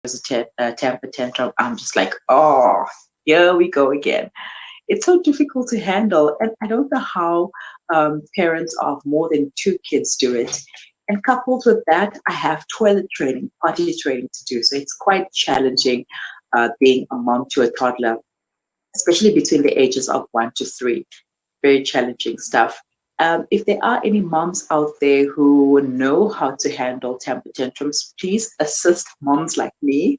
a temper tantrum, I'm just like, oh, here we go again. It's so difficult to handle, and I don't know how parents of more than two kids do it. And coupled with that, I have toilet training, potty training to do. So it's quite challenging being a mom to a toddler, especially between the ages of 1 to 3. Very challenging stuff. If there are any moms out there who know how to handle temper tantrums, please assist moms like me.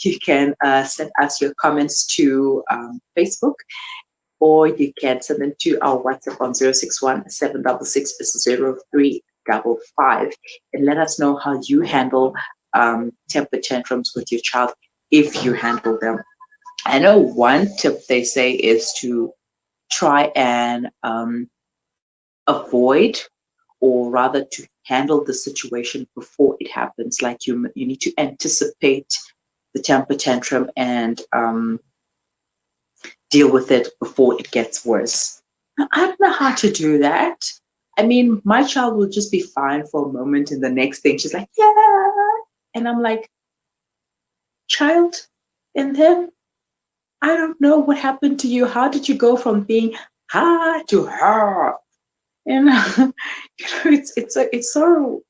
You can send us your comments to Facebook, or you can send them to our WhatsApp on 061 766 and let us know how you handle temper tantrums with your child, if you handle them. I know one tip they say is to try and avoid, or rather to handle the situation before it happens. Like you need to anticipate the temper tantrum and deal with it before it gets worse. I don't know how to do that. I mean, my child will just be fine for a moment, and the next thing she's like, yeah. And I'm like, child, and then I don't know what happened to you. How did you go from being ha to ha? And it's so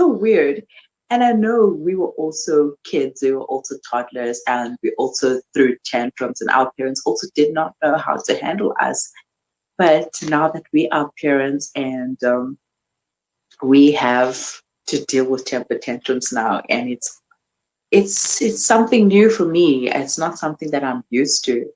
weird. And I know we were also kids, we were also toddlers, and we also threw tantrums, and our parents also did not know how to handle us. But now that we are parents, and we have to deal with temper tantrums now, and it's something new for me. It's not something that I'm used to.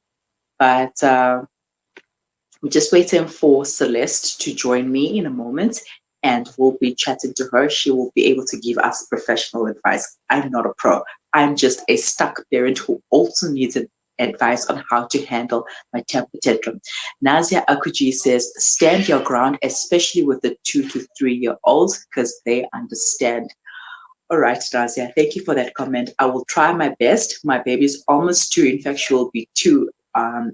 But we're just waiting for Celeste to join me in a moment, and we'll be chatting to her. She will be able to give us professional advice. I'm not a pro. I'm just a stuck parent who also needs advice on how to handle my temper tantrum. Nazia Akuji says, stand your ground, especially with the 2 to 3 year olds, because they understand. All right, Nazia, thank you for that comment. I will try my best. My baby's almost 2. In fact, she will be 2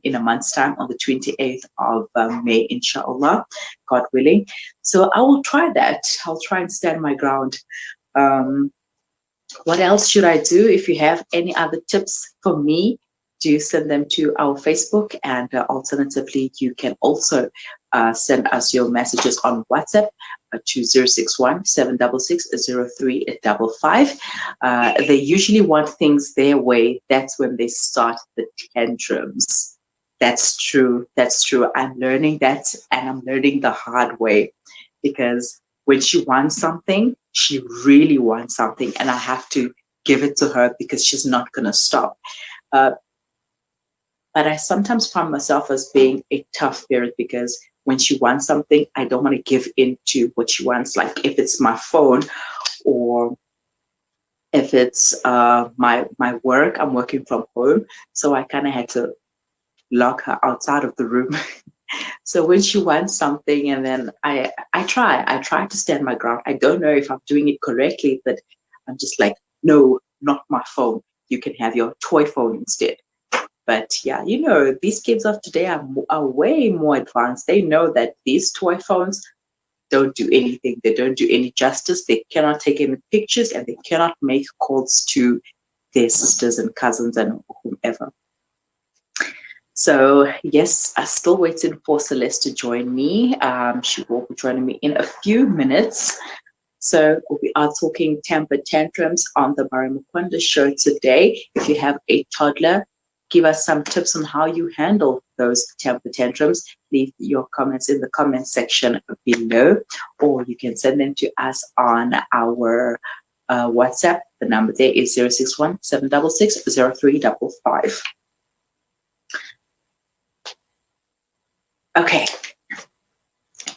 in a month's time, on the 28th of May, inshallah, God willing. So I will try that. I'll try and stand my ground. What else should I do? If you have any other tips for me, do send them to our Facebook, and alternatively, you can also send us your messages on WhatsApp to 061 766 They usually want things their way. That's when they start the tantrums. That's true. That's true. I'm learning that, and I'm learning the hard way, because when she wants something, she really wants something, and I have to give it to her because she's not going to stop. But I sometimes find myself as being a tough parent, because when she wants something, I don't want to give in to what she wants. Like if it's my phone, or if it's my work, I'm working from home. So I kind of had to lock her outside of the room. So when she wants something, and then I try to stand my ground. I don't know if I'm doing it correctly, but I'm just like, no, not my phone. You can have your toy phone instead. But yeah, these kids of today are way more advanced. They know that these toy phones don't do anything. They don't do any justice. They cannot take any pictures, and they cannot make calls to their sisters and cousins and whomever. So yes, I'm still waiting for Celeste to join me. She will be joining me in a few minutes. So we are talking temper tantrums on the Marimakwanda show today. If you have a toddler, give us some tips on how you handle those temper tantrums. Leave your comments in the comment section below, or you can send them to us on our WhatsApp. The number there is 061 766 Okay.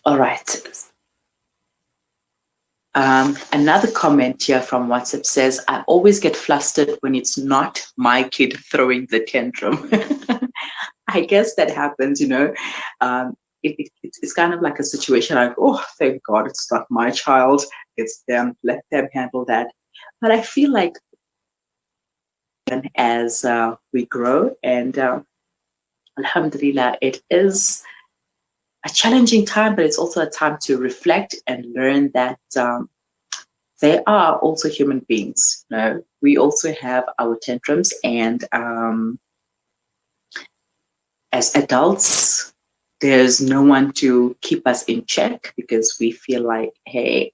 All right. Another comment here from WhatsApp says, I always get flustered when it's not my kid throwing the tantrum. I guess that happens, it's kind of like a situation like, oh, thank God it's not my child. It's them. Let them handle that. But I feel like as we grow, and alhamdulillah, it is a challenging time, but it's also a time to reflect and learn that they are also human beings. we also have our tantrums, and as adults, there's no one to keep us in check because we feel like, hey,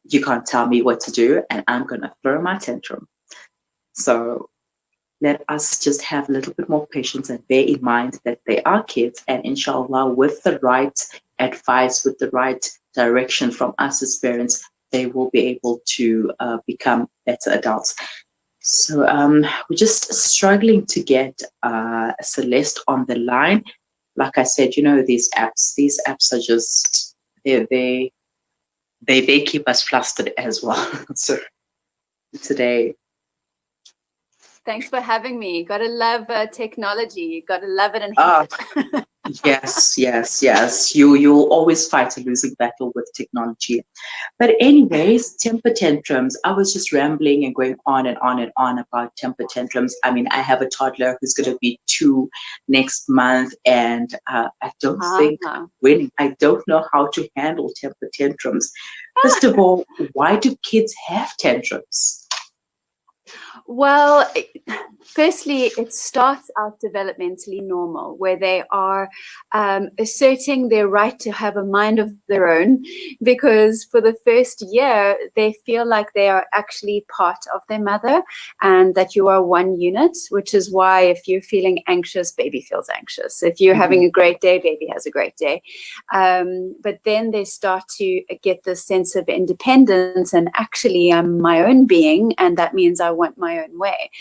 you can't tell me what to do, and I'm going to throw my tantrum. So let us just have a little bit more patience and bear in mind that they are kids, and inshallah, with the right advice, with the right direction from us as parents, they will be able to become better adults. So we're just struggling to get Celeste on the line. Like I said, these apps are just, they keep us flustered as well. So today. Thanks for having me. Gotta love technology. Gotta love it and hate it. Yes. You'll always fight a losing battle with technology. But anyways, temper tantrums. I was just rambling and going on and on and on about temper tantrums. I mean, I have a toddler who's going to be 2 next month, and I don't think winning. I don't know how to handle temper tantrums. First of all, why do kids have tantrums? Well, firstly, it starts out developmentally normal, where they are asserting their right to have a mind of their own, because for the first year, they feel like they are actually part of their mother and that you are one unit, which is why if you're feeling anxious, baby feels anxious. If you're having a great day, baby has a great day. But then they start to get this sense of independence and actually I'm my own being, and that means I want my own way.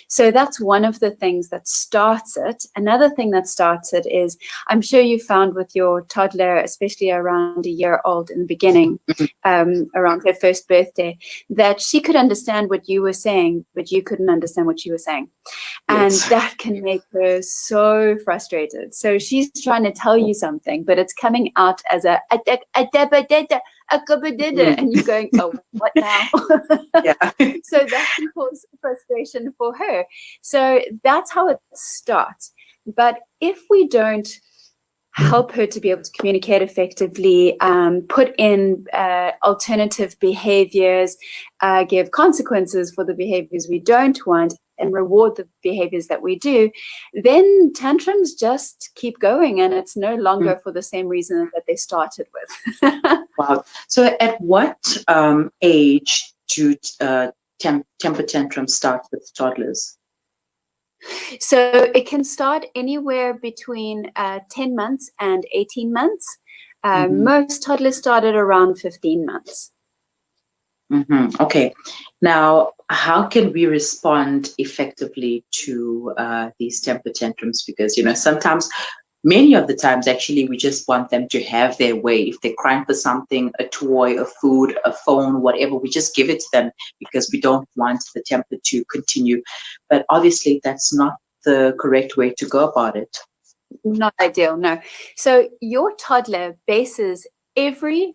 So that's one of the things that starts it. Another thing that starts it is, I'm sure you found with your toddler, especially around a year old in the beginning, around her first birthday, that she could understand what you were saying, but you couldn't understand what she was saying. And that can make her so frustrated. So she's trying to tell you something, but it's coming out as and you're going, oh, what now? So that can cause frustration for her. So that's how it starts. But if we don't help her to be able to communicate effectively, put in alternative behaviors, give consequences for the behaviors we don't want, and reward the behaviors that we do, then tantrums just keep going, and it's no longer for the same reason that they started with. Wow. So at what age do temper tantrums start with toddlers? So it can start anywhere between 10 months and 18 months. Most toddlers start at around 15 months. Okay. Now, how can we respond effectively to these temper tantrums? Because, sometimes, many of the times, actually, we just want them to have their way. If they're crying for something, a toy, a food, a phone, whatever, we just give it to them because we don't want the temper to continue. But obviously, that's not the correct way to go about it. Not ideal, no. So your toddler bases every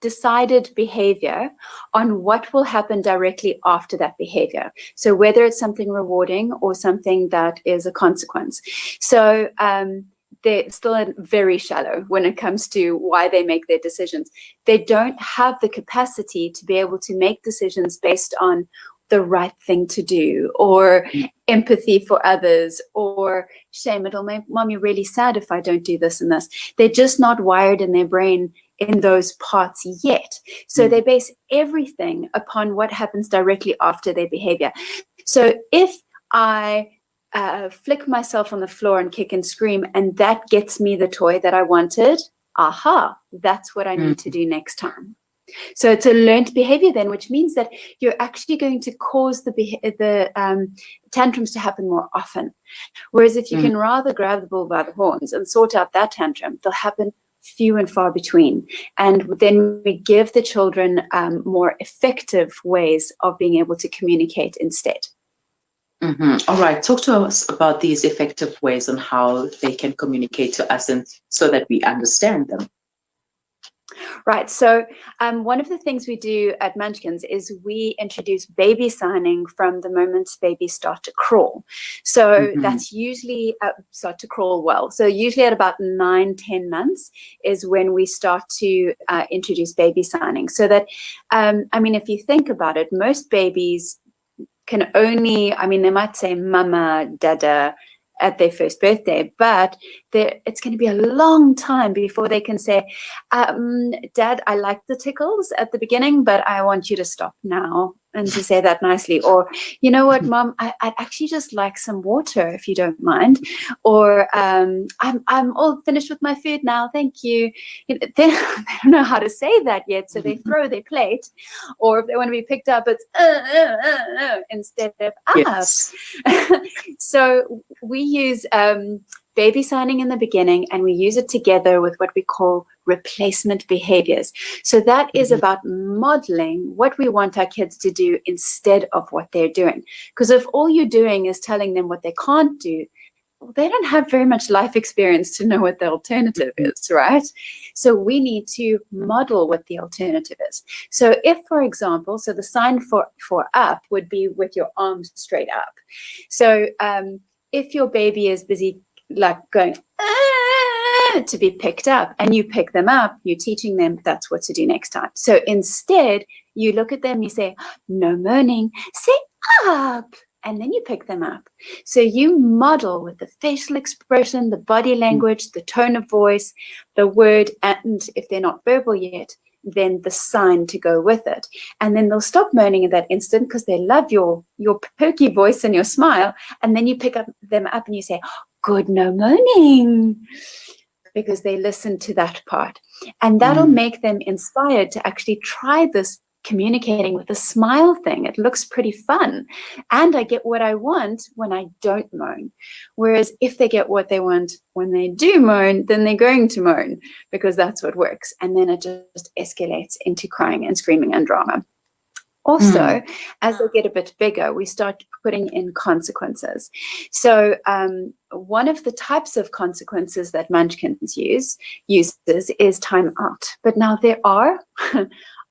decided behavior on what will happen directly after that behavior. So whether it's something rewarding or something that is a consequence. So they're still very shallow when it comes to why they make their decisions. They don't have the capacity to be able to make decisions based on the right thing to do, or empathy for others, or shame, it'll make mommy really sad if I don't do this and this. They're just not wired in their brain in those parts yet. So they base everything upon what happens directly after their behavior. So if I flick myself on the floor and kick and scream, and that gets me the toy that I wanted, that's what I need to do next time. So it's a learned behavior then, which means that you're actually going to cause the tantrums to happen more often. Whereas if you can rather grab the bull by the horns and sort out that tantrum, they'll happen few and far between. And then we give the children more effective ways of being able to communicate instead. All right. Talk to us about these effective ways on how they can communicate to us, and so that we understand them. Right. So one of the things we do at Munchkins is we introduce baby signing from the moment babies start to crawl. So that's usually start to crawl well. So usually at about 9-10 months is when we start to introduce baby signing. So that, if you think about it, most babies can only, I mean, they might say mama, dada at their first birthday, but it's going to be a long time before they can say, Dad, I like the tickles at the beginning, but I want you to stop now, and to say that nicely. Or, you know what, Mom, I'd actually just like some water if you don't mind. Or I'm all finished with my food now, thank you. They don't know how to say that yet, so they throw their plate. Or if they want to be picked up, it's instead of up. Yes. So we use baby signing in the beginning, and we use it together with what we call replacement behaviors. So that is about modeling what we want our kids to do instead of what they're doing. Because if all you're doing is telling them what they can't do, they don't have very much life experience to know what the alternative is, right? So we need to model what the alternative is. So if, for example, so the sign for up would be with your arms straight up. So if your baby is busy like going to be picked up, and you pick them up, you're teaching them that's what to do next time. So instead, you look at them, you say, no moaning, say up. And then you pick them up. So you model with the facial expression, the body language, the tone of voice, the word, and if they're not verbal yet, then the sign to go with it. And then they'll stop moaning in that instant because they love your perky voice and your smile. And then you pick them up and you say, good, no moaning, because they listen to that part. And that'll make them inspired to actually try this communicating with a smile thing. It looks pretty fun. And I get what I want when I don't moan. Whereas if they get what they want when they do moan, then they're going to moan because that's what works. And then it just escalates into crying and screaming and drama. Also, as they get a bit bigger, we start putting in consequences. So one of the types of consequences that Munchkins uses is time out. But now there are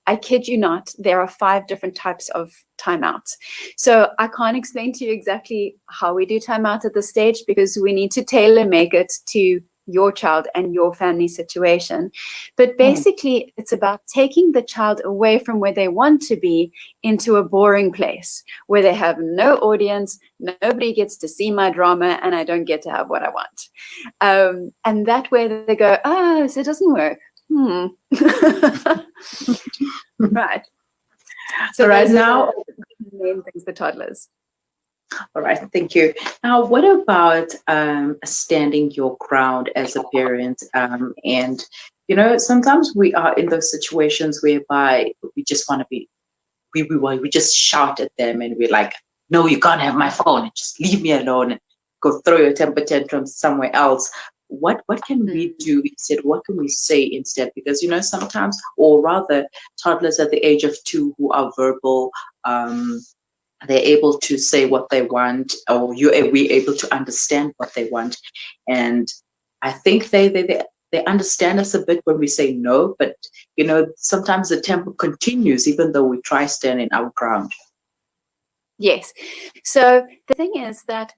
I kid you not, there are 5 different types of timeouts. So I can't explain to you exactly how we do timeout at this stage because we need to tailor make it to your child and your family situation. But basically, it's about taking the child away from where they want to be into a boring place where they have no audience, nobody gets to see my drama, and I don't get to have what I want. And that way they go, oh, so it doesn't work. Right. So right now, the main things for toddlers. All right, thank you. Now, what about standing your ground as a parent? And sometimes we are in those situations whereby we just want to be, we just shout at them, and we're like, "No, you can't have my phone. Just leave me alone. And go throw your temper tantrums somewhere else." What can we do instead? What can we say instead? Because sometimes, or rather, toddlers at the age of 2 who are verbal, they're able to say what they want, or we're able to understand what they want, and I think they understand us a bit when we say no. But sometimes the temper continues even though we try standing our ground. Yes. So the thing is that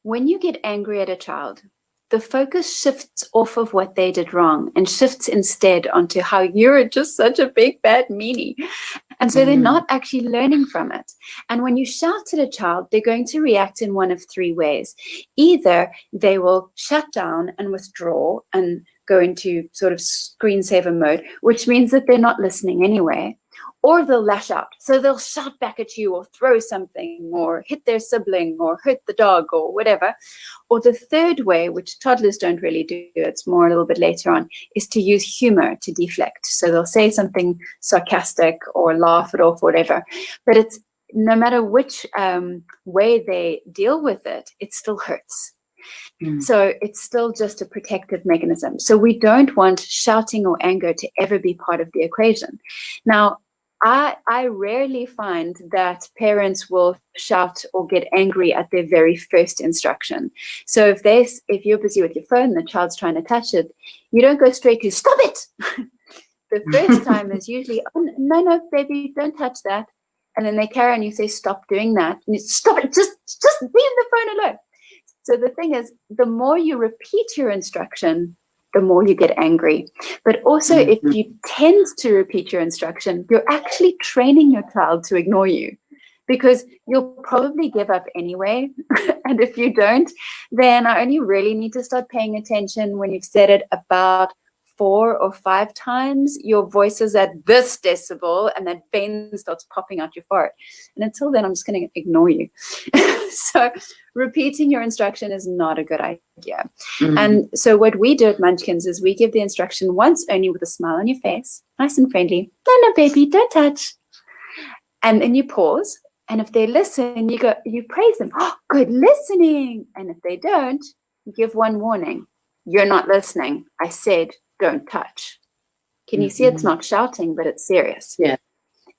when you get angry at a child, the focus shifts off of what they did wrong and shifts instead onto how you're just such a big bad meanie. And so they're not actually learning from it. And when you shout at a child, they're going to react in one of 3 ways. Either they will shut down and withdraw and go into sort of screensaver mode, which means that they're not listening anyway. Or they'll lash out. So they'll shout back at you or throw something or hit their sibling or hurt the dog or whatever. Or the third way, which toddlers don't really do, it's more a little bit later on, is to use humor to deflect. So they'll say something sarcastic or laugh it off or whatever. But it's no matter which way they deal with it, it still hurts. So it's still just a protective mechanism. So we don't want shouting or anger to ever be part of the equation. Now, I rarely find that parents will shout or get angry at their very first instruction. So if you're busy with your phone, the child's trying to touch it, you don't go straight to stop it. The first time is usually, oh, no, baby, don't touch that. And then they carry on, you say, stop doing that. And you stop it, just leave the phone alone. So the thing is, the more you repeat your instruction, the more you get angry. But also, if you tend to repeat your instruction, you're actually training your child to ignore you because you'll probably give up anyway. And if you don't, then I only really need to start paying attention when you've said it about 4 or 5 times. Your voice is at this decibel and that vein starts popping out your forehead. And until then, I'm just going to ignore you. So repeating your instruction is not a good idea. Mm-hmm. And so what we do at Munchkins is we give the instruction once only with a smile on your face, nice and friendly. No, baby, don't touch. And then you pause. And if they listen, you praise them. Oh, good listening. And if they don't, you give one warning. You're not listening. I said, don't touch. Can you see it's not shouting, but it's serious? Yeah.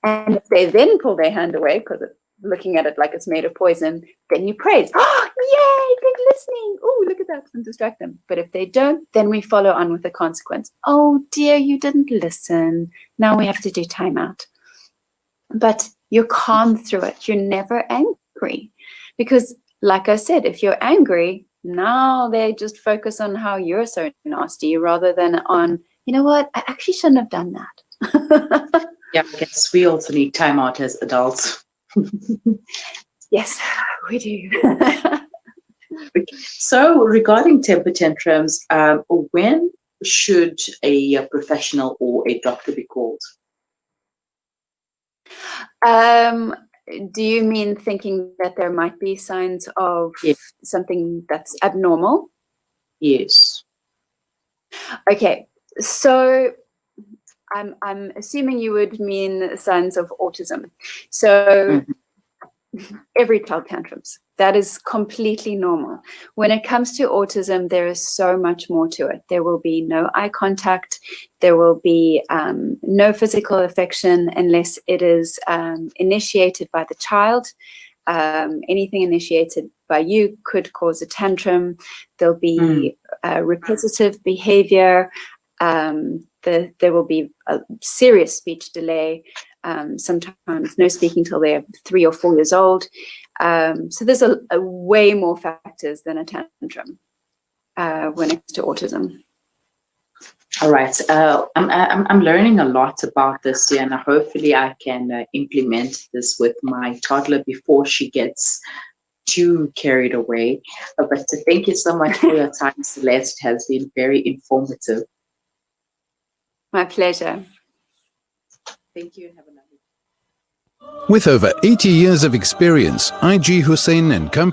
And if they then pull their hand away because it's looking at it like it's made of poison, then you praise. Oh, yay, good listening. Oh, look at that, and distract them. But if they don't, then we follow on with the consequence. Oh dear, you didn't listen. Now we have to do timeout. But you're calm through it. You're never angry. Because like I said, if you're angry, now they just focus on how you're so nasty rather than on, you know what, I actually shouldn't have done that. Yeah, I guess we also need time out as adults. Yes, we do. So regarding temper tantrums, when should a professional or a doctor be called? Do you mean thinking that there might be signs of something that's abnormal? Yes. Okay, so I'm assuming you would mean signs of autism. So every child tantrums. That is completely normal. When it comes to autism, there is so much more to it. There will be no eye contact. There will be no physical affection unless it is initiated by the child. Anything initiated by you could cause a tantrum. There'll be repetitive behavior. There will be a serious speech delay. Sometimes no speaking till they're 3 or 4 years old. So there's a way more factors than a tantrum when it comes to autism. All right. I'm learning a lot about this here, and hopefully I can implement this with my toddler before she gets too carried away. But thank you so much for your time, Celeste. It has been very informative. My pleasure. Thank you and have a lovely day. With over 80 years of experience, IG Hussein and Company